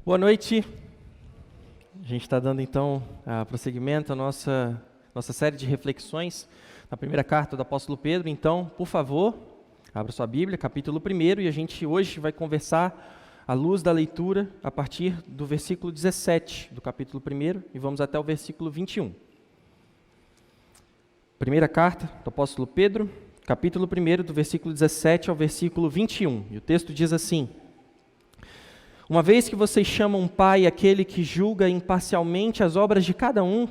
Boa noite. A gente está dando então prosseguimento à nossa série de reflexões na primeira carta do apóstolo Pedro. Então, por favor, abra sua Bíblia, capítulo 1, e a gente hoje vai conversar à luz da leitura a partir do versículo 17 do capítulo 1 e vamos até o versículo 21. Primeira carta do apóstolo Pedro, capítulo 1, do versículo 17 ao versículo 21. E o texto diz assim: Uma vez que vocês chamam Pai aquele que julga imparcialmente as obras de cada um,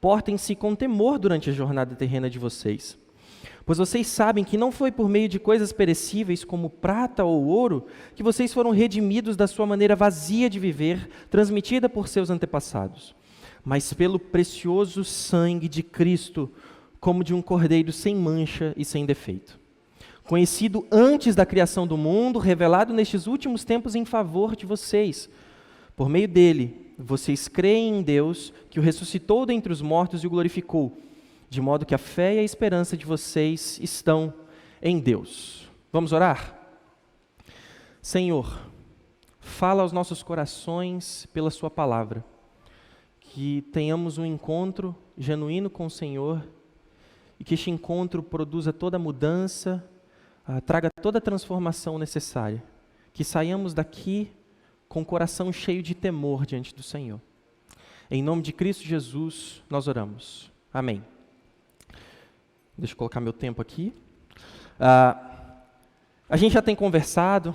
portem-se com temor durante a jornada terrena de vocês. Pois vocês sabem que não foi por meio de coisas perecíveis como prata ou ouro que vocês foram redimidos da sua maneira vazia de viver, transmitida por seus antepassados, mas pelo precioso sangue de Cristo, como de um cordeiro sem mancha e sem defeito, conhecido antes da criação do mundo, revelado nestes últimos tempos em favor de vocês. Por meio dele, vocês creem em Deus, que o ressuscitou dentre os mortos e o glorificou, de modo que a fé e a esperança de vocês estão em Deus. Vamos orar? Senhor, fala aos nossos corações pela sua palavra, que tenhamos um encontro genuíno com o Senhor e que este encontro produza toda a mudança, traga toda a transformação necessária, que saiamos daqui com o coração cheio de temor diante do Senhor. Em nome de Cristo Jesus, nós oramos. Amém. Deixa eu colocar meu tempo aqui. A gente já tem conversado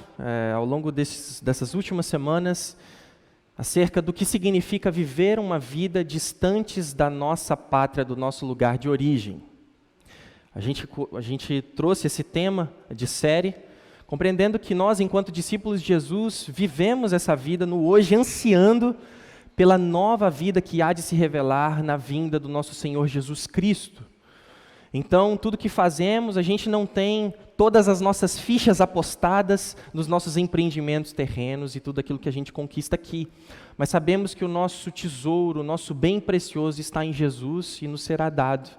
ao longo dessas últimas semanas acerca do que significa viver uma vida distantes da nossa pátria, do nosso lugar de origem. A gente trouxe esse tema de série, compreendendo que nós, enquanto discípulos de Jesus, vivemos essa vida no hoje, ansiando pela nova vida que há de se revelar na vinda do nosso Senhor Jesus Cristo. Então, tudo que fazemos, a gente não tem todas as nossas fichas apostadas nos nossos empreendimentos terrenos e tudo aquilo que a gente conquista aqui. Mas sabemos que o nosso tesouro, o nosso bem precioso está em Jesus e nos será dado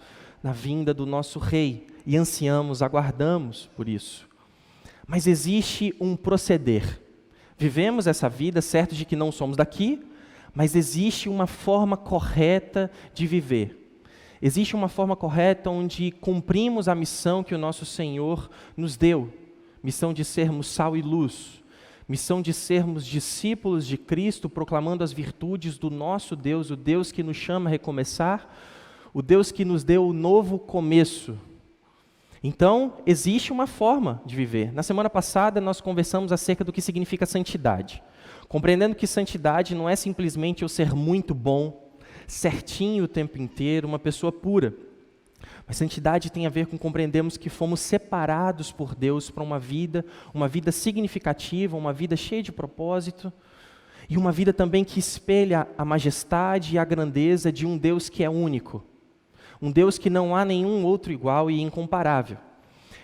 na vinda do nosso Rei, e ansiamos, aguardamos por isso. Mas existe um proceder. Vivemos essa vida certos de que não somos daqui, mas existe uma forma correta de viver. Existe uma forma correta onde cumprimos a missão que o nosso Senhor nos deu, missão de sermos sal e luz, missão de sermos discípulos de Cristo, proclamando as virtudes do nosso Deus, o Deus que nos chama a recomeçar, o Deus que nos deu o novo começo. Então, existe uma forma de viver. Na semana passada, nós conversamos acerca do que significa santidade. Compreendendo que santidade não é simplesmente eu ser muito bom, certinho o tempo inteiro, uma pessoa pura. Mas santidade tem a ver com compreendermos que fomos separados por Deus para uma vida significativa, uma vida cheia de propósito, e uma vida também que espelha a majestade e a grandeza de um Deus que é único. Um Deus que não há nenhum outro igual e incomparável.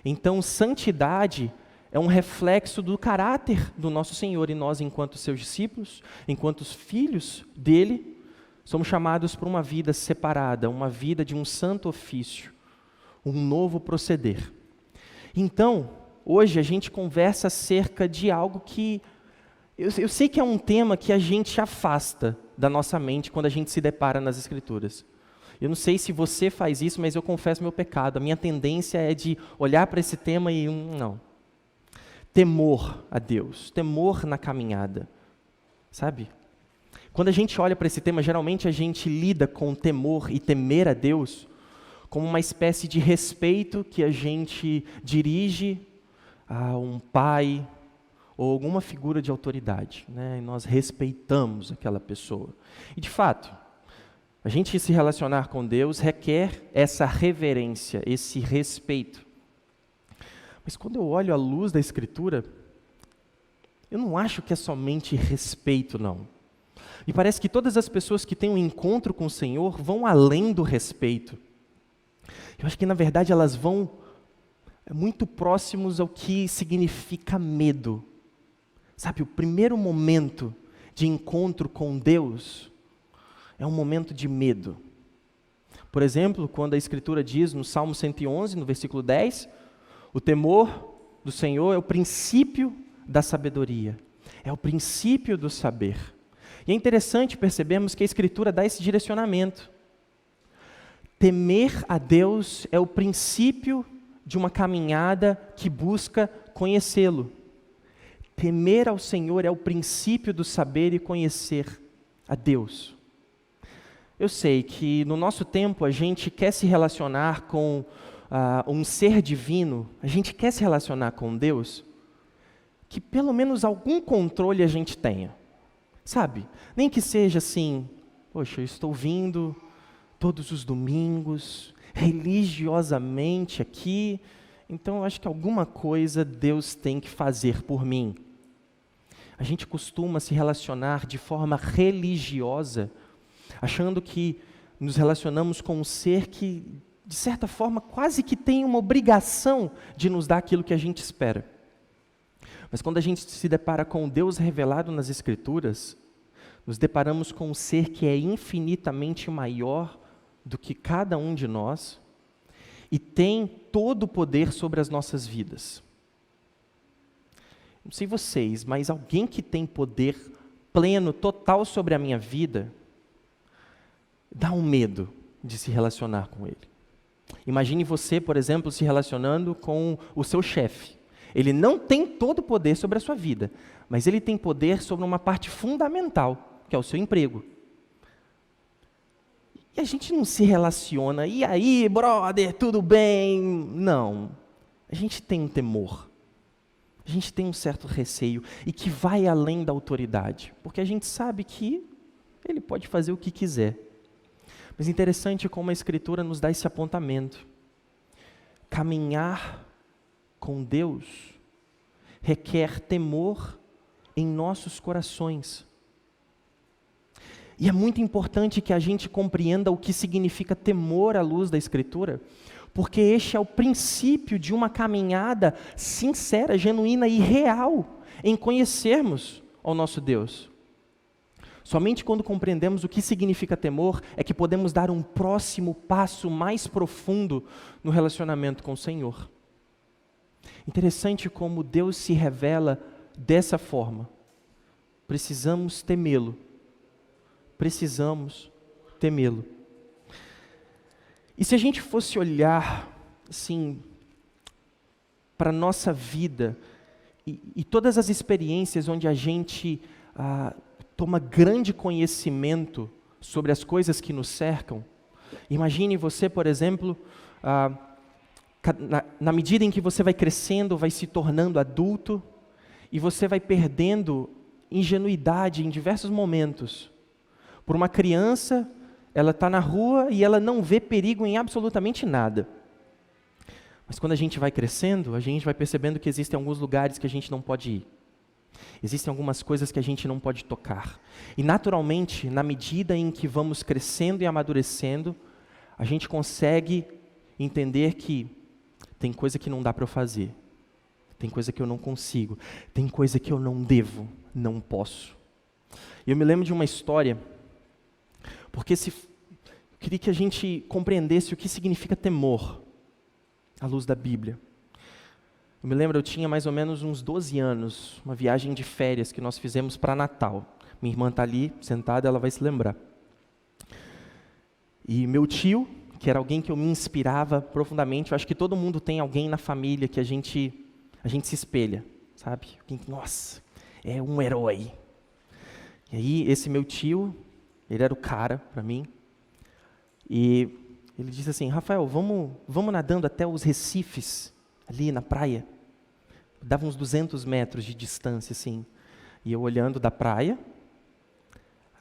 Então, santidade é um reflexo do caráter do nosso Senhor, e nós, enquanto seus discípulos, enquanto filhos dele, somos chamados para uma vida separada, uma vida de um santo ofício, um novo proceder. Então, hoje a gente conversa acerca de algo que eu sei que é um tema que a gente afasta da nossa mente quando a gente se depara nas Escrituras. Eu não sei se você faz isso, mas eu confesso meu pecado. A minha tendência é de olhar para esse tema e não. Temor a Deus, temor na caminhada, sabe? Quando a gente olha para esse tema, geralmente a gente lida com temor e temer a Deus como uma espécie de respeito que a gente dirige a um pai ou alguma figura de autoridade, né? E nós respeitamos aquela pessoa. E de fato, a gente se relacionar com Deus requer essa reverência, esse respeito. Mas quando eu olho à luz da Escritura, eu não acho que é somente respeito, não. Me parece que todas as pessoas que têm um encontro com o Senhor vão além do respeito. Eu acho que, na verdade, elas vão muito próximos ao que significa medo. Sabe, o primeiro momento de encontro com Deus é um momento de medo. Por exemplo, quando a Escritura diz no Salmo 111, no versículo 10, o temor do Senhor é o princípio da sabedoria, é o princípio do saber. E é interessante percebermos que a Escritura dá esse direcionamento. Temer a Deus é o princípio de uma caminhada que busca conhecê-lo. Temer ao Senhor é o princípio do saber e conhecer a Deus. Eu sei que no nosso tempo a gente quer se relacionar com um ser divino, a gente quer se relacionar com Deus, que pelo menos algum controle a gente tenha. Sabe? Nem que seja assim, poxa, eu estou vindo todos os domingos, religiosamente aqui, então eu acho que alguma coisa Deus tem que fazer por mim. A gente costuma se relacionar de forma religiosa, achando que nos relacionamos com um ser que, de certa forma, quase que tem uma obrigação de nos dar aquilo que a gente espera. Mas quando a gente se depara com Deus revelado nas Escrituras, nos deparamos com um ser que é infinitamente maior do que cada um de nós e tem todo o poder sobre as nossas vidas. Não sei vocês, mas alguém que tem poder pleno, total sobre a minha vida, dá um medo de se relacionar com ele. Imagine você, por exemplo, se relacionando com o seu chefe. Ele não tem todo o poder sobre a sua vida, mas ele tem poder sobre uma parte fundamental, que é o seu emprego. E a gente não se relaciona, e aí, brother, tudo bem? Não. A gente tem um temor. A gente tem um certo receio, e que vai além da autoridade, porque a gente sabe que ele pode fazer o que quiser. Mas interessante como a Escritura nos dá esse apontamento. Caminhar com Deus requer temor em nossos corações. E é muito importante que a gente compreenda o que significa temor à luz da Escritura, porque este é o princípio de uma caminhada sincera, genuína e real em conhecermos ao nosso Deus. Somente quando compreendemos o que significa temor é que podemos dar um próximo passo mais profundo no relacionamento com o Senhor. Interessante como Deus se revela dessa forma. Precisamos temê-lo. Precisamos temê-lo. E se a gente fosse olhar, assim, para a nossa vida e todas as experiências onde a gente toma grande conhecimento sobre as coisas que nos cercam, imagine você, por exemplo, na medida em que você vai crescendo, vai se tornando adulto, e você vai perdendo ingenuidade em diversos momentos. Por uma criança, ela está na rua e ela não vê perigo em absolutamente nada. Mas quando a gente vai crescendo, a gente vai percebendo que existem alguns lugares que a gente não pode ir. Existem algumas coisas que a gente não pode tocar. E naturalmente, na medida em que vamos crescendo e amadurecendo, a gente consegue entender que tem coisa que não dá para eu fazer. Tem coisa que eu não consigo. Tem coisa que eu não devo, não posso. E eu me lembro de uma história, porque eu queria que a gente compreendesse o que significa temor à luz da Bíblia. Eu me lembro, eu tinha mais ou menos uns 12 anos, uma viagem de férias que nós fizemos para Natal. Minha irmã está ali, sentada, ela vai se lembrar. E meu tio, que era alguém que eu me inspirava profundamente, eu acho que todo mundo tem alguém na família que a gente se espelha, sabe? Nossa, é um herói. E aí, esse meu tio, ele era o cara para mim, e ele disse assim: Rafael, vamos nadando até os Recifes, ali na praia. Dava uns 200 metros de distância, assim. E eu olhando da praia,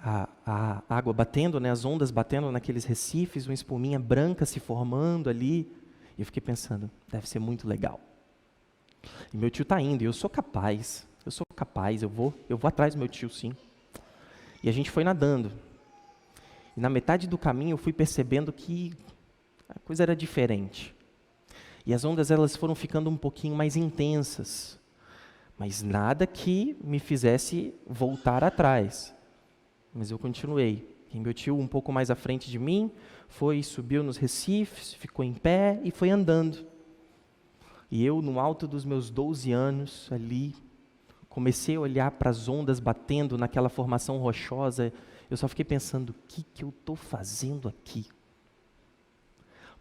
a água batendo, né, as ondas batendo naqueles recifes, uma espuminha branca se formando ali. E eu fiquei pensando, deve ser muito legal. E meu tio está indo, e eu sou capaz, eu vou atrás do meu tio, sim. E a gente foi nadando. E na metade do caminho eu fui percebendo que a coisa era diferente. E as ondas, elas foram ficando um pouquinho mais intensas, mas nada que me fizesse voltar atrás. Mas eu continuei. E meu tio, um pouco mais à frente de mim, subiu nos recifes, ficou em pé e foi andando. E eu, no alto dos meus 12 anos, ali, comecei a olhar para as ondas batendo naquela formação rochosa, eu só fiquei pensando, o que eu estou fazendo aqui?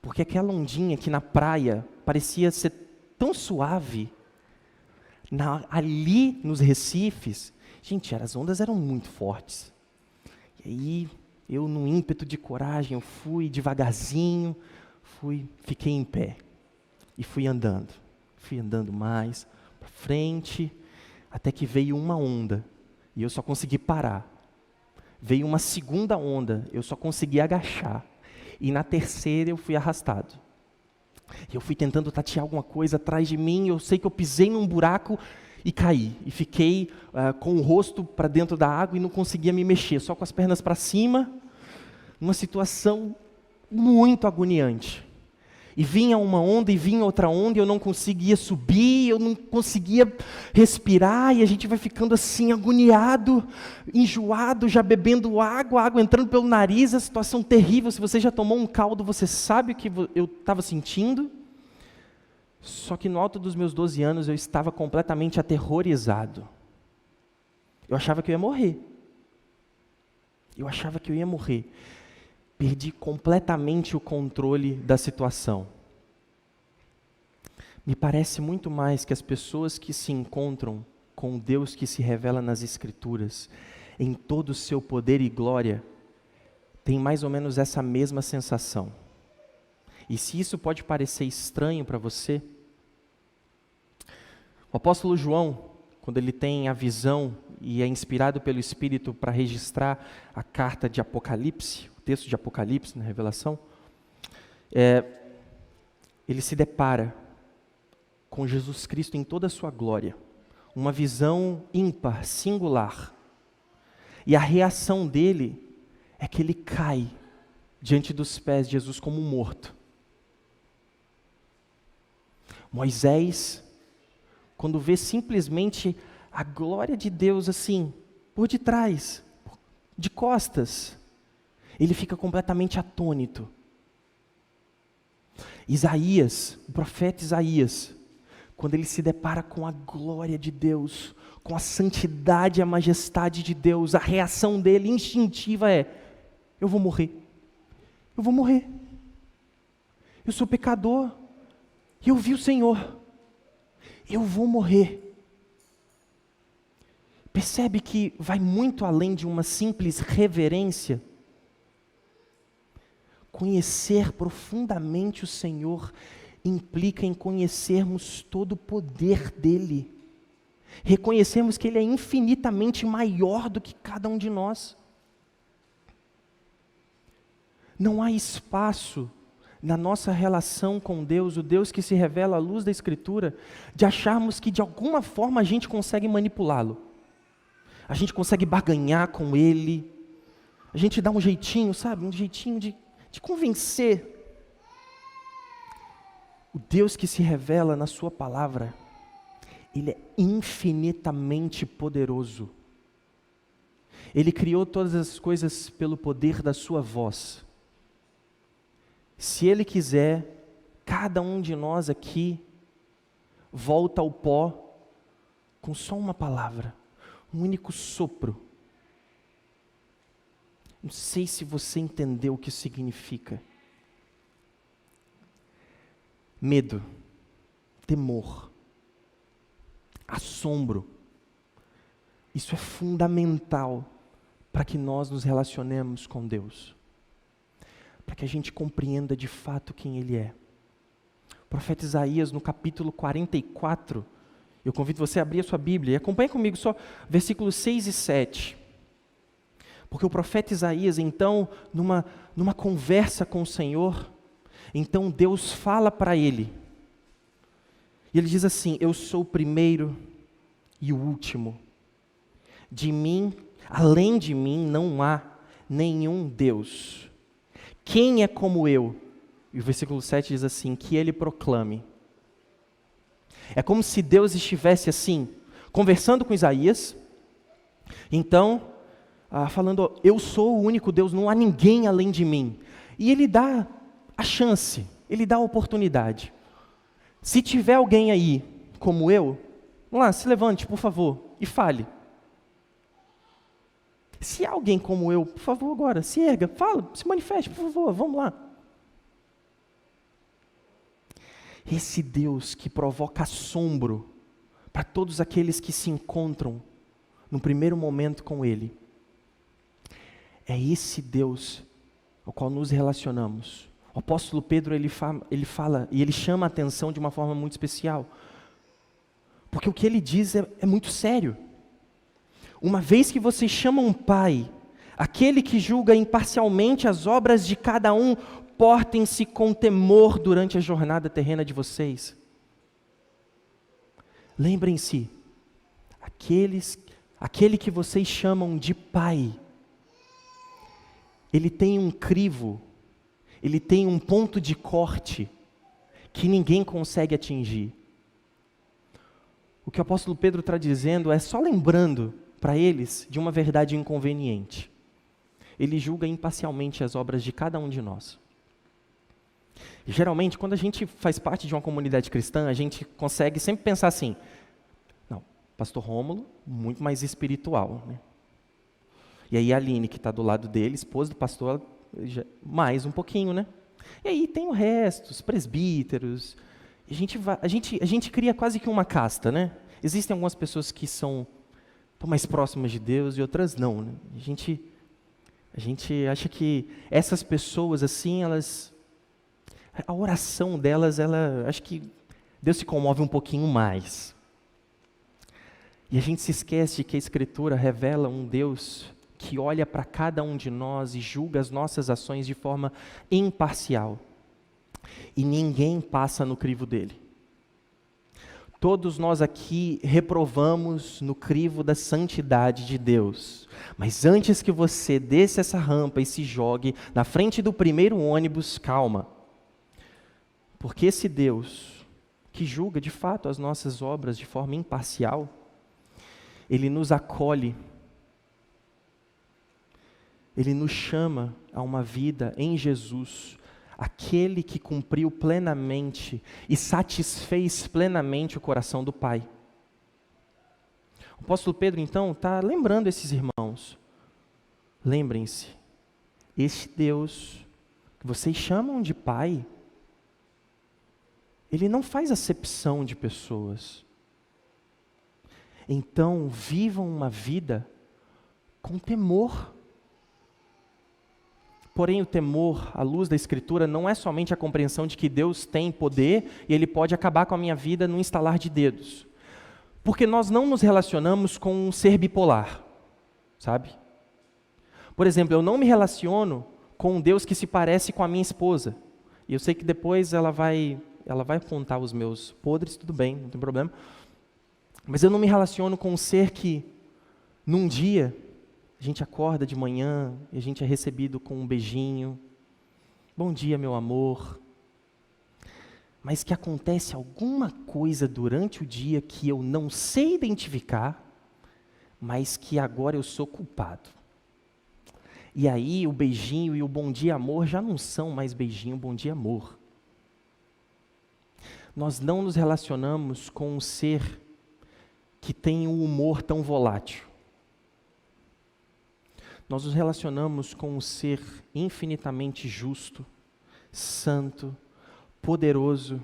Porque aquela ondinha que na praia parecia ser tão suave, ali nos Recifes, gente, as ondas eram muito fortes. E aí, eu num ímpeto de coragem, eu fui devagarzinho, fiquei em pé. E fui andando mais para frente, até que veio uma onda, e eu só consegui parar. Veio uma segunda onda, eu só consegui agachar. E na terceira eu fui arrastado. Eu fui tentando tatear alguma coisa atrás de mim, eu sei que eu pisei num buraco e caí. E fiquei com o rosto para dentro da água e não conseguia me mexer, só com as pernas para cima, numa situação muito agoniante. E vinha uma onda e vinha outra onda, e eu não conseguia subir, eu não conseguia respirar, e a gente vai ficando assim, agoniado, enjoado, já bebendo água, a água entrando pelo nariz, a situação terrível. Se você já tomou um caldo, você sabe o que eu estava sentindo. Só que no alto dos meus 12 anos, eu estava completamente aterrorizado. Eu achava que eu ia morrer. Perdi completamente o controle da situação. Me parece muito mais que as pessoas que se encontram com o Deus que se revela nas Escrituras, em todo o seu poder e glória, têm mais ou menos essa mesma sensação. E se isso pode parecer estranho para você, o apóstolo João, quando ele tem a visão e é inspirado pelo Espírito para registrar a carta de Apocalipse, texto de Apocalipse, na Revelação, ele se depara com Jesus Cristo em toda a sua glória, uma visão ímpar, singular, e a reação dele é que ele cai diante dos pés de Jesus como morto. Moisés, quando vê simplesmente a glória de Deus assim, por detrás, de costas, ele fica completamente atônito. Isaías, o profeta Isaías, quando ele se depara com a glória de Deus, com a santidade e a majestade de Deus, a reação dele instintiva é: eu vou morrer. Eu sou pecador, e eu vi o Senhor. Eu vou morrer. Percebe que vai muito além de uma simples reverência? Conhecer profundamente o Senhor implica em conhecermos todo o poder dEle. Reconhecermos que Ele é infinitamente maior do que cada um de nós. Não há espaço na nossa relação com Deus, o Deus que se revela à luz da Escritura, de acharmos que de alguma forma a gente consegue manipulá-lo. A gente consegue barganhar com Ele. A gente dá um jeitinho, sabe? Um jeitinho de convencer. O Deus que se revela na sua palavra, Ele é infinitamente poderoso. Ele criou todas as coisas pelo poder da sua voz. Se Ele quiser, cada um de nós aqui volta ao pó com só uma palavra, um único sopro. Não sei se você entendeu o que isso significa. Medo, temor, assombro. Isso é fundamental para que nós nos relacionemos com Deus. Para que a gente compreenda de fato quem Ele é. O profeta Isaías, no capítulo 44, eu convido você a abrir a sua Bíblia e acompanhe comigo só versículos 6 e 7. Porque o profeta Isaías, então, numa conversa com o Senhor, então Deus fala para ele. E ele diz assim: eu sou o primeiro e o último. De mim, além de mim, não há nenhum Deus. Quem é como eu? E o versículo 7 diz assim: que ele proclame. É como se Deus estivesse assim, conversando com Isaías, então, falando: eu sou o único Deus, não há ninguém além de mim. E ele dá a chance, ele dá a oportunidade. Se tiver alguém aí, como eu, vamos lá, se levante, por favor. e fale. Se há alguém como eu, por favor, agora, se erga, fala, se manifeste, por favor, vamos lá. Esse Deus que provoca assombro para todos aqueles que se encontram no primeiro momento com Ele, é esse Deus ao qual nos relacionamos. O apóstolo Pedro, ele fala e ele chama a atenção de uma forma muito especial, porque o que ele diz é muito sério. Uma vez que vocês chamam Pai, aquele que julga imparcialmente as obras de cada um, portem-se com temor durante a jornada terrena de vocês. Lembrem-se, aquele que vocês chamam de Pai, ele tem um crivo, ele tem um ponto de corte que ninguém consegue atingir. O que o apóstolo Pedro está dizendo é só lembrando para eles de uma verdade inconveniente. Ele julga imparcialmente as obras de cada um de nós. E, geralmente, quando a gente faz parte de uma comunidade cristã, a gente consegue sempre pensar assim, não, pastor Rômulo, muito mais espiritual, né? E aí a Aline, que está do lado dele, esposa do pastor, mais um pouquinho, né? E aí tem o resto, os presbíteros. A gente cria quase que uma casta, né? Existem algumas pessoas que são mais próximas de Deus e outras não, né? A gente acha que essas pessoas, assim, a oração delas, acho que Deus se comove um pouquinho mais. E a gente se esquece que a Escritura revela um Deus que olha para cada um de nós e julga as nossas ações de forma imparcial. E ninguém passa no crivo dele. Todos nós aqui reprovamos no crivo da santidade de Deus. Mas antes que você desça essa rampa e se jogue na frente do primeiro ônibus, calma. Porque esse Deus, que julga de fato as nossas obras de forma imparcial, Ele nos acolhe, Ele nos chama a uma vida em Jesus, aquele que cumpriu plenamente e satisfez plenamente o coração do Pai. O apóstolo Pedro, então, está lembrando esses irmãos. Lembrem-se, este Deus que vocês chamam de Pai, Ele não faz acepção de pessoas. Então, vivam uma vida com temor. Porém, o temor, à luz da Escritura, não é somente a compreensão de que Deus tem poder e Ele pode acabar com a minha vida num estalar de dedos. Porque nós não nos relacionamos com um ser bipolar, sabe? Por exemplo, eu não me relaciono com um Deus que se parece com a minha esposa. E eu sei que depois ela vai apontar os meus podres, tudo bem, não tem problema. Mas eu não me relaciono com um ser que, num dia, a gente acorda de manhã e a gente é recebido com um beijinho. Bom dia, meu amor. Mas que acontece alguma coisa durante o dia que eu não sei identificar, mas que agora eu sou culpado. E aí o beijinho e o bom dia, amor já não são mais beijinho, bom dia, amor. Nós não nos relacionamos com um ser que tem um humor tão volátil. Nós nos relacionamos com um ser infinitamente justo, santo, poderoso,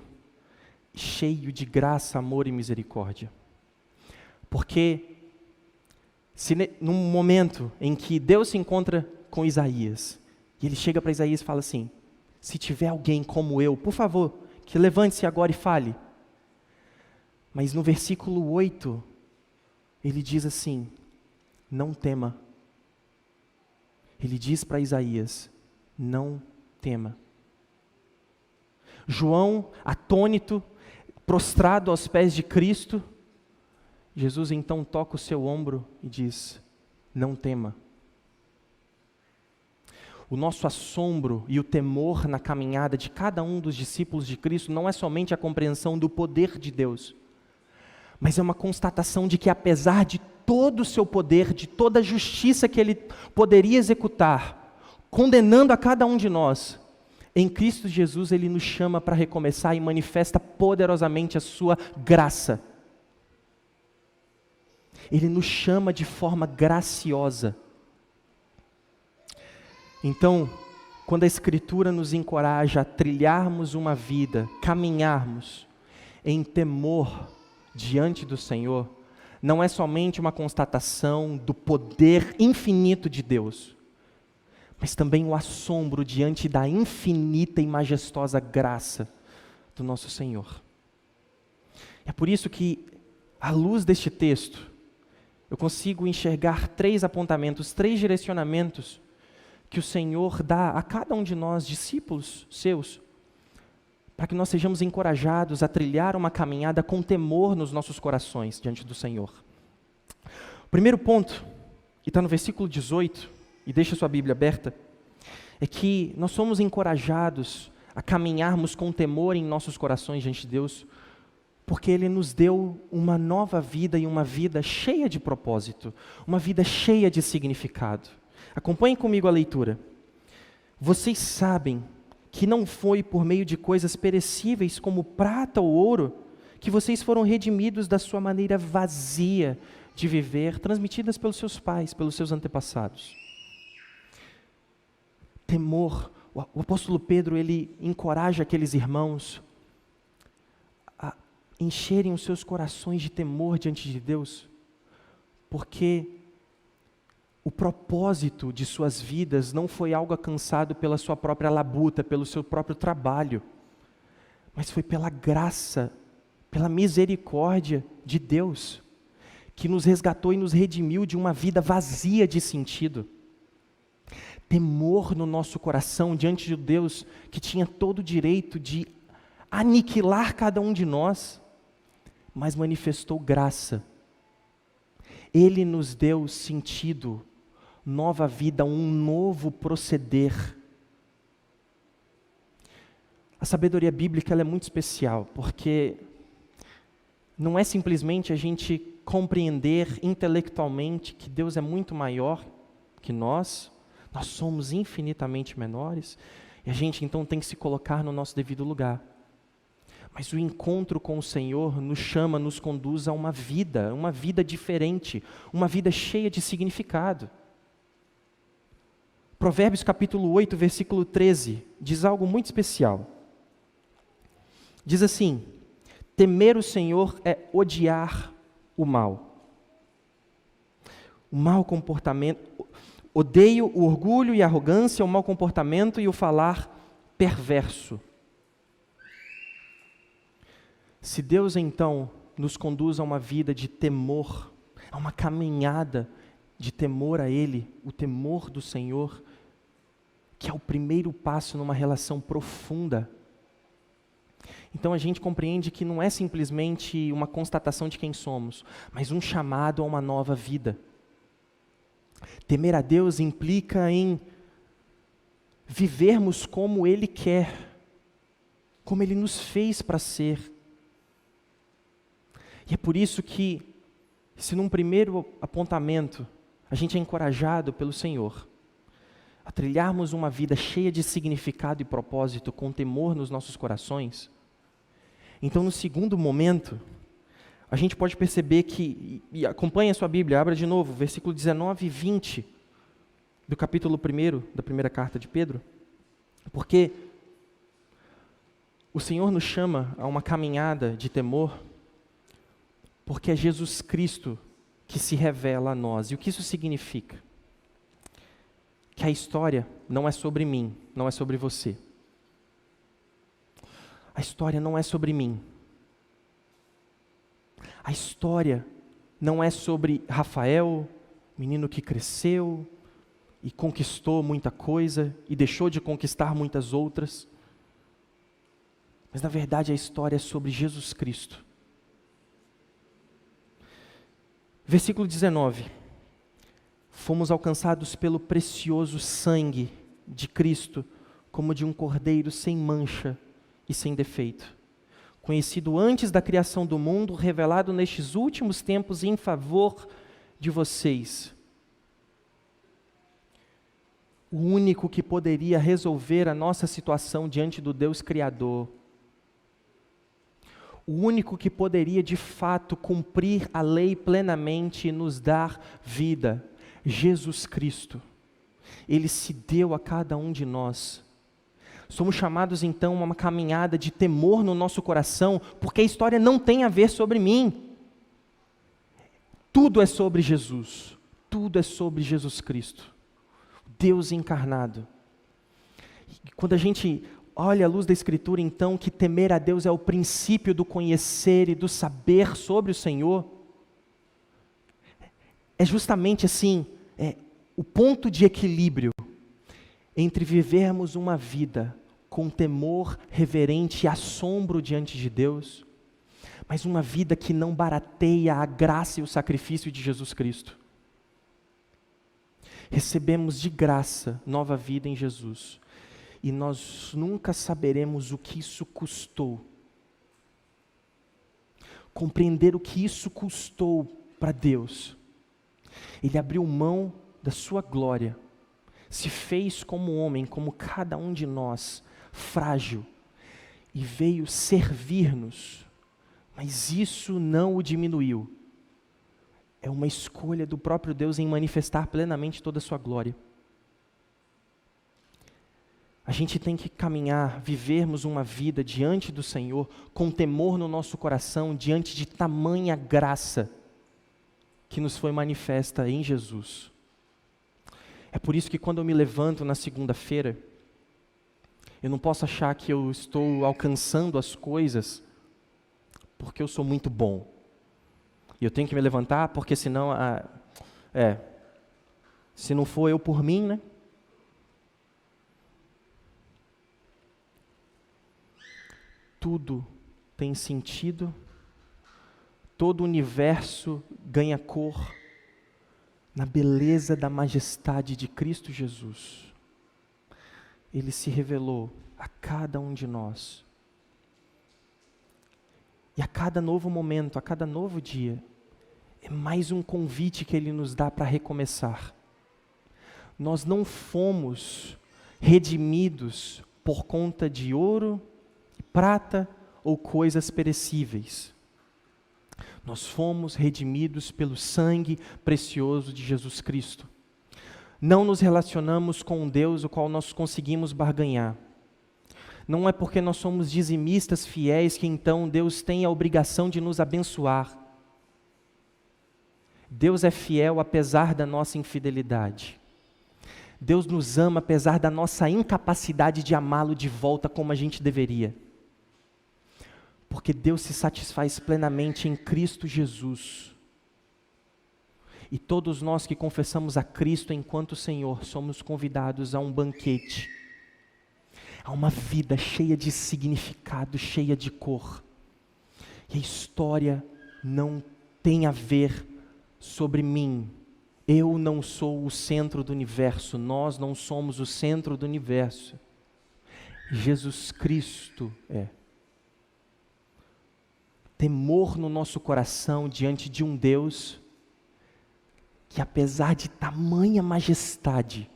cheio de graça, amor e misericórdia. Porque se num momento em que Deus se encontra com Isaías, e ele chega para Isaías e fala assim, se tiver alguém como eu, por favor, que levante-se agora e fale. Mas no versículo 8, ele diz assim, não tema. Ele diz para Isaías, não tema. João, atônito, prostrado aos pés de Cristo, Jesus então toca o seu ombro e diz, não tema. O nosso assombro e o temor na caminhada de cada um dos discípulos de Cristo não é somente a compreensão do poder de Deus, mas é uma constatação de que apesar de todo o seu poder, de toda a justiça que Ele poderia executar, condenando a cada um de nós, em Cristo Jesus Ele nos chama para recomeçar e manifesta poderosamente a sua graça. Ele nos chama de forma graciosa. Então, quando a Escritura nos encoraja a trilharmos uma vida, caminharmos em temor diante do Senhor, não é somente uma constatação do poder infinito de Deus, mas também o assombro diante da infinita e majestosa graça do nosso Senhor. É por isso que, à luz deste texto, eu consigo enxergar 3 apontamentos, 3 direcionamentos que o Senhor dá a cada um de nós, discípulos seus, para que nós sejamos encorajados a trilhar uma caminhada com temor nos nossos corações diante do Senhor. O primeiro ponto, que está no versículo 18, e deixa sua Bíblia aberta, é que nós somos encorajados a caminharmos com temor em nossos corações diante de Deus, porque Ele nos deu uma nova vida e uma vida cheia de propósito, uma vida cheia de significado. Acompanhem comigo a leitura. Vocês sabem que não foi por meio de coisas perecíveis como prata ou ouro que vocês foram redimidos da sua maneira vazia de viver, transmitidas pelos seus pais, pelos seus antepassados. Temor. O apóstolo Pedro, ele encoraja aqueles irmãos a encherem os seus corações de temor diante de Deus, porque o propósito de suas vidas não foi algo alcançado pela sua própria labuta, pelo seu próprio trabalho, mas foi pela graça, pela misericórdia de Deus, que nos resgatou e nos redimiu de uma vida vazia de sentido. Temor no nosso coração diante de Deus, que tinha todo o direito de aniquilar cada um de nós, mas manifestou graça. Ele nos deu sentido, nova vida, um novo proceder. A sabedoria bíblica ela é muito especial, porque não é simplesmente a gente compreender intelectualmente que Deus é muito maior que nós somos infinitamente menores, e a gente então tem que se colocar no nosso devido lugar. Mas o encontro com o Senhor nos chama, nos conduz a uma vida diferente, uma vida cheia de significado. Provérbios capítulo 8, versículo 13, diz algo muito especial. Diz assim: temer o Senhor é odiar o mal. O mau comportamento, odeio o orgulho e a arrogância, o mau comportamento e o falar perverso. Se Deus então nos conduz a uma vida de temor, a uma caminhada de temor a Ele, o temor do Senhor, que é o primeiro passo numa relação profunda. Então a gente compreende que não é simplesmente uma constatação de quem somos, mas um chamado a uma nova vida. Temer a Deus implica em vivermos como Ele quer, como Ele nos fez para ser. E é por isso que, se num primeiro apontamento, a gente é encorajado pelo Senhor a trilharmos uma vida cheia de significado e propósito, com temor nos nossos corações, então no segundo momento, a gente pode perceber que, e acompanhe a sua Bíblia, abra de novo, versículo 19 e 20, do capítulo 1, da primeira carta de Pedro, porque o Senhor nos chama a uma caminhada de temor, porque é Jesus Cristo que se revela a nós. E o que isso significa? Que a história não é sobre mim, não é sobre você. A história não é sobre mim. A história não é sobre Rafael, menino que cresceu e conquistou muita coisa e deixou de conquistar muitas outras. Mas na verdade a história é sobre Jesus Cristo. Versículo 19. Fomos alcançados pelo precioso sangue de Cristo, como de um cordeiro sem mancha e sem defeito, conhecido antes da criação do mundo, revelado nestes últimos tempos em favor de vocês. O único que poderia resolver a nossa situação diante do Deus Criador. o único que poderia de fato cumprir a lei plenamente e nos dar vida, Jesus Cristo. Ele se deu a cada um de nós. Somos chamados então a uma caminhada de temor no nosso coração, porque a história não tem a ver sobre mim. Tudo é sobre Jesus, tudo é sobre Jesus Cristo, Deus encarnado. E quando a gente olha a luz da Escritura, então, que temer a Deus é o princípio do conhecer e do saber sobre o Senhor, é justamente assim, o ponto de equilíbrio entre vivermos uma vida com temor reverente e assombro diante de Deus, mas uma vida que não barateia a graça e o sacrifício de Jesus Cristo. Recebemos de graça nova vida em Jesus, e nós nunca saberemos o que isso custou. Compreender o que isso custou para Deus. Ele abriu mão da sua glória, se fez como homem, como cada um de nós, frágil, e veio servir-nos, mas isso não o diminuiu. É uma escolha do próprio Deus em manifestar plenamente toda a sua glória. A gente tem que caminhar, vivermos uma vida diante do Senhor, com temor no nosso coração, diante de tamanha graça que nos foi manifesta em Jesus. É por isso que quando eu me levanto na segunda-feira, eu não posso achar que eu estou alcançando as coisas porque eu sou muito bom. E eu tenho que me levantar porque senão, se não for eu por mim, né? Tudo tem sentido, todo o universo ganha cor na beleza da majestade de Cristo Jesus. Ele se revelou a cada um de nós. E a cada novo momento, a cada novo dia, é mais um convite que Ele nos dá para recomeçar. Nós não fomos redimidos por conta de ouro, prata ou coisas perecíveis. Nós fomos redimidos pelo sangue precioso de Jesus Cristo. Não nos relacionamos com um Deus o qual nós conseguimos barganhar. Não é porque nós somos dizimistas fiéis que então Deus tem a obrigação de nos abençoar. Deus é fiel apesar da nossa infidelidade. Deus nos ama apesar da nossa incapacidade de amá-lo de volta como a gente deveria. Porque Deus se satisfaz plenamente em Cristo Jesus. E todos nós que confessamos a Cristo enquanto Senhor, somos convidados a um banquete, a uma vida cheia de significado, cheia de cor. E a história não tem a ver sobre mim. Eu não sou o centro do universo, nós não somos o centro do universo. Jesus Cristo é. Temor no nosso coração diante de um Deus que, apesar de tamanha majestade,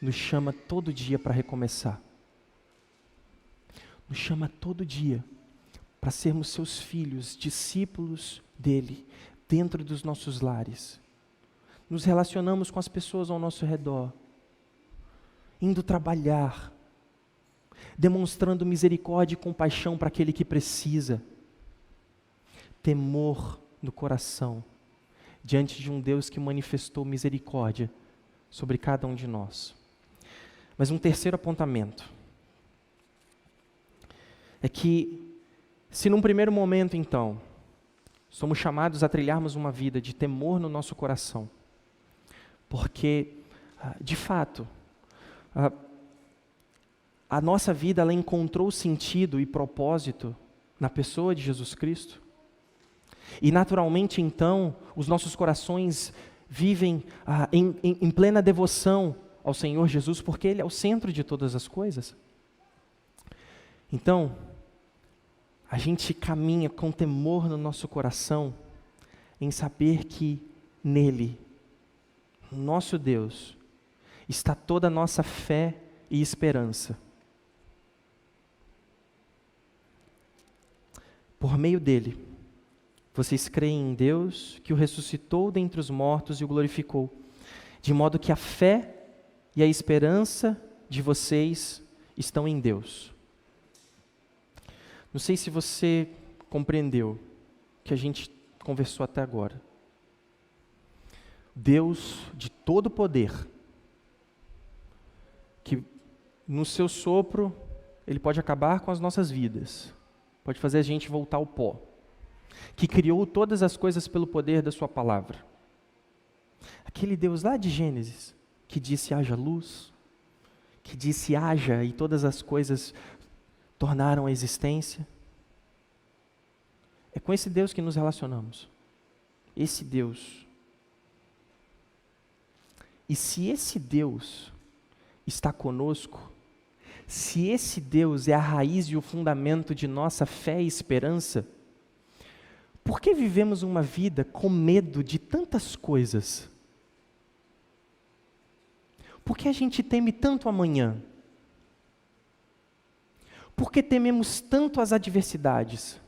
nos chama todo dia para recomeçar. Nos chama todo dia para sermos seus filhos, discípulos dele, dentro dos nossos lares. Nos relacionamos com as pessoas ao nosso redor, indo trabalhar, demonstrando misericórdia e compaixão para aquele que precisa. Temor no coração, diante de um Deus que manifestou misericórdia sobre cada um de nós. Mas um terceiro apontamento é que, se num primeiro momento então, somos chamados a trilharmos uma vida de temor no nosso coração, porque, de fato, a nossa vida ela encontrou sentido e propósito na pessoa de Jesus Cristo, e naturalmente então, os nossos corações vivem em plena devoção ao Senhor Jesus, porque Ele é o centro de todas as coisas. Então, a gente caminha com temor no nosso coração, em saber que nele, nosso Deus, está toda a nossa fé e esperança. Por meio dele, vocês creem em Deus, que o ressuscitou dentre os mortos e o glorificou, de modo que a fé e a esperança de vocês estão em Deus. Não sei se você compreendeu o que a gente conversou até agora. Deus de todo poder, que no seu sopro, Ele pode acabar com as nossas vidas, pode fazer a gente voltar ao pó, que criou todas as coisas pelo poder da sua palavra. Aquele Deus lá de Gênesis, que disse haja luz, que disse haja e todas as coisas tornaram a existência. É com esse Deus que nos relacionamos. Esse Deus. E se esse Deus está conosco, se esse Deus é a raiz e o fundamento de nossa fé e esperança, por que vivemos uma vida com medo de tantas coisas? Por que a gente teme tanto amanhã? Por que tememos tanto as adversidades?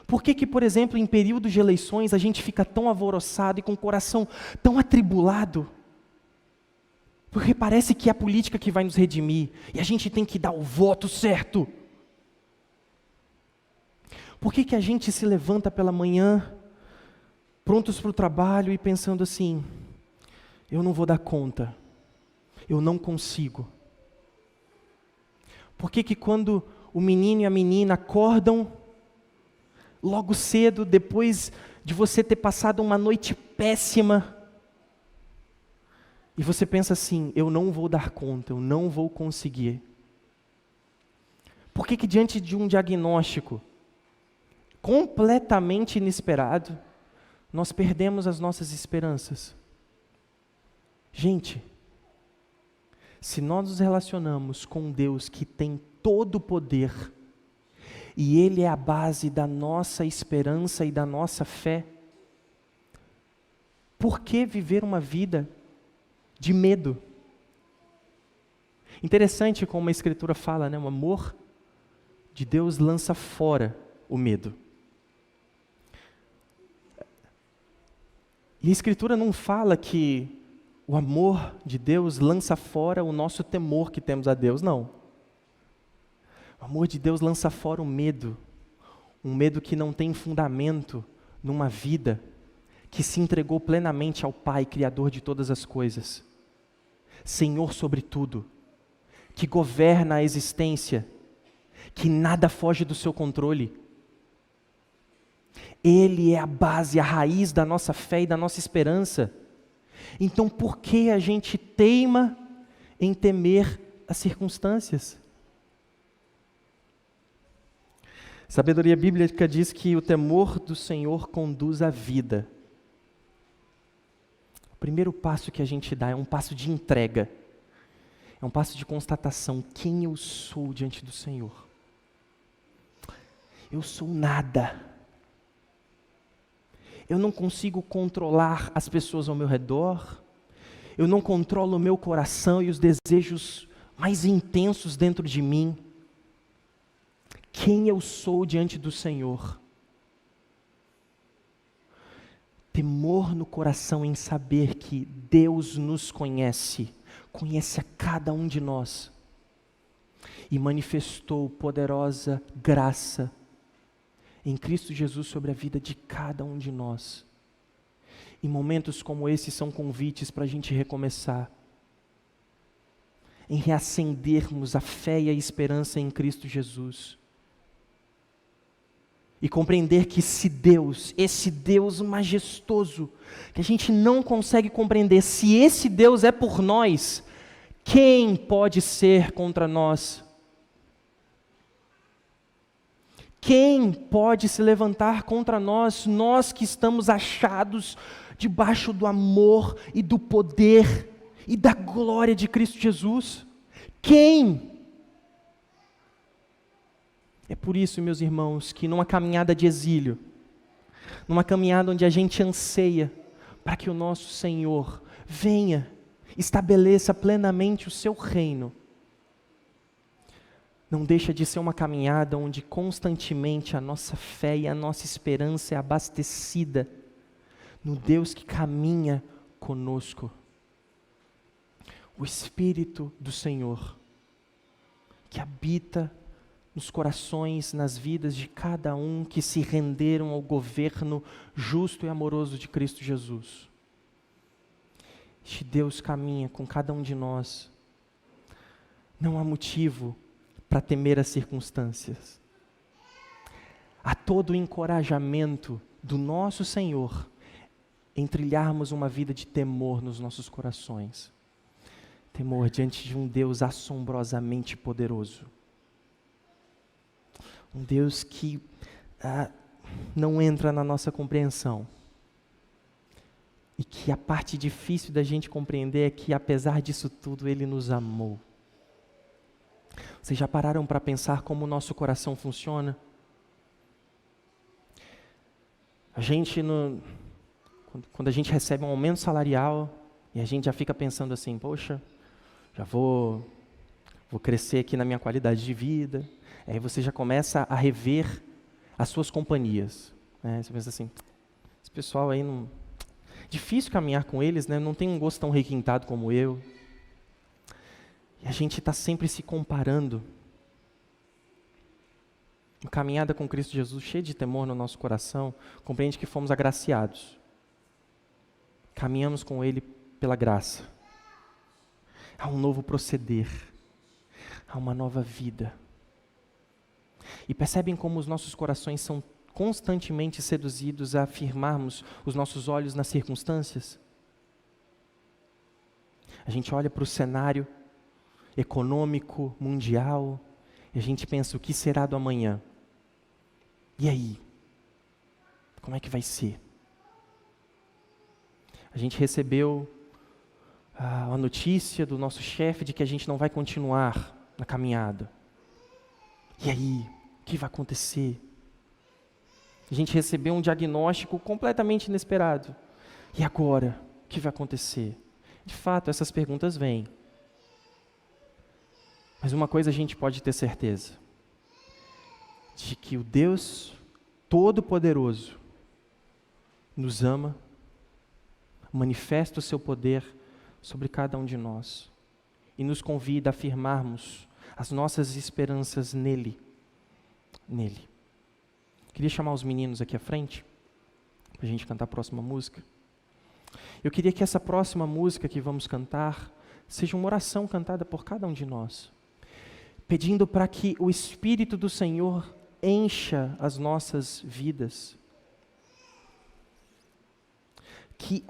Por que, por exemplo, em períodos de eleições a gente fica tão alvoroçado e com o coração tão atribulado? Porque parece que é a política que vai nos redimir e a gente tem que dar o voto certo. Por que a gente se levanta pela manhã, prontos para o trabalho e pensando assim, eu não vou dar conta, eu não consigo? Por que quando o menino e a menina acordam, logo cedo, depois de você ter passado uma noite péssima, e você pensa assim, eu não vou dar conta, eu não vou conseguir? Por que diante de um diagnóstico completamente inesperado, nós perdemos as nossas esperanças? Gente, se nós nos relacionamos com Deus que tem todo o poder, e Ele é a base da nossa esperança e da nossa fé, por que viver uma vida de medo? Interessante como a Escritura fala, né? O amor de Deus lança fora o medo. E a Escritura não fala que o amor de Deus lança fora o nosso temor que temos a Deus, não. O amor de Deus lança fora o medo, um medo que não tem fundamento numa vida que se entregou plenamente ao Pai, Criador de todas as coisas, Senhor sobre tudo, que governa a existência, que nada foge do seu controle. Ele é a base, a raiz da nossa fé e da nossa esperança. Então por que a gente teima em temer as circunstâncias? Sabedoria bíblica diz que o temor do Senhor conduz à vida. O primeiro passo que a gente dá é um passo de entrega. É um passo de constatação, quem eu sou diante do Senhor. Eu sou nada. Eu não consigo controlar as pessoas ao meu redor. Eu não controlo o meu coração e os desejos mais intensos dentro de mim. Quem eu sou diante do Senhor? Temor no coração em saber que Deus nos conhece, conhece a cada um de nós e manifestou poderosa graça em Cristo Jesus sobre a vida de cada um de nós. E momentos como esses são convites para a gente recomeçar, em reacendermos a fé e a esperança em Cristo Jesus. E compreender que esse Deus majestoso, que a gente não consegue compreender, se esse Deus é por nós, quem pode ser contra nós? Quem pode se levantar contra nós, nós que estamos achados debaixo do amor e do poder e da glória de Cristo Jesus? Quem? É por isso, meus irmãos, que numa caminhada de exílio, numa caminhada onde a gente anseia para que o nosso Senhor venha, estabeleça plenamente o seu reino, não deixa de ser uma caminhada onde constantemente a nossa fé e a nossa esperança é abastecida no Deus que caminha conosco. O Espírito do Senhor, que habita nos corações, nas vidas de cada um que se renderam ao governo justo e amoroso de Cristo Jesus. Este Deus caminha com cada um de nós. Não há motivo para temer as circunstâncias. Há todo o encorajamento do nosso Senhor em trilharmos uma vida de temor nos nossos corações. Temor diante de um Deus assombrosamente poderoso. Um Deus que não entra na nossa compreensão. E que a parte difícil da gente compreender é que, apesar disso tudo, Ele nos amou. Vocês já pararam para pensar como o nosso coração funciona? A gente, quando a gente recebe um aumento salarial, e a gente já fica pensando assim, poxa, já vou crescer aqui na minha qualidade de vida. Aí você já começa a rever as suas companhias. Você pensa assim, esse pessoal aí não... Difícil caminhar com eles, né? Não tem um gosto tão requintado como eu. E a gente está sempre se comparando. Uma caminhada com Cristo Jesus, cheia de temor no nosso coração, compreende que fomos agraciados. Caminhamos com Ele pela graça. Há um novo proceder. Há uma nova vida. E percebem como os nossos corações são constantemente seduzidos a firmarmos os nossos olhos nas circunstâncias? A gente olha para o cenário econômico, mundial, e a gente pensa, o que será do amanhã? E aí? Como é que vai ser? A gente recebeu a notícia do nosso chefe de que a gente não vai continuar na caminhada. E aí? O que vai acontecer? A gente recebeu um diagnóstico completamente inesperado. E agora? O que vai acontecer? De fato, essas perguntas vêm. Mas uma coisa a gente pode ter certeza. De que o Deus Todo-Poderoso nos ama, manifesta o seu poder sobre cada um de nós. E nos convida a afirmarmos as nossas esperanças nele. Queria chamar os meninos aqui à frente, para a gente cantar a próxima música. Eu queria que essa próxima música que vamos cantar seja uma oração cantada por cada um de nós, pedindo para que o Espírito do Senhor encha as nossas vidas. Que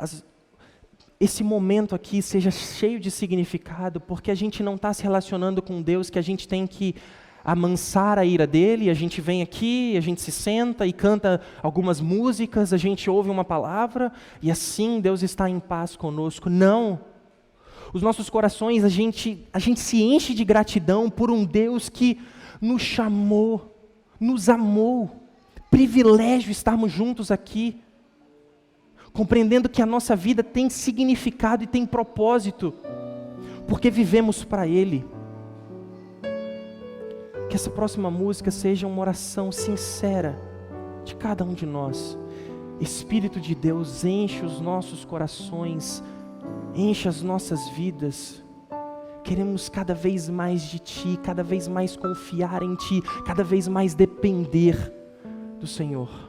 esse momento aqui seja cheio de significado, porque a gente não está se relacionando com Deus que a gente tem que amansar a ira dele. A gente vem aqui, a gente se senta e canta algumas músicas, a gente ouve uma palavra e assim Deus está em paz conosco. Não! Os nossos corações, a gente se enche de gratidão por um Deus que nos chamou, nos amou. Privilégio estarmos juntos aqui, compreendendo que a nossa vida tem significado e tem propósito, porque vivemos para Ele. Que essa próxima música seja uma oração sincera de cada um de nós. Espírito de Deus, enche os nossos corações, enche as nossas vidas. Queremos cada vez mais de Ti, cada vez mais confiar em Ti, cada vez mais depender do Senhor.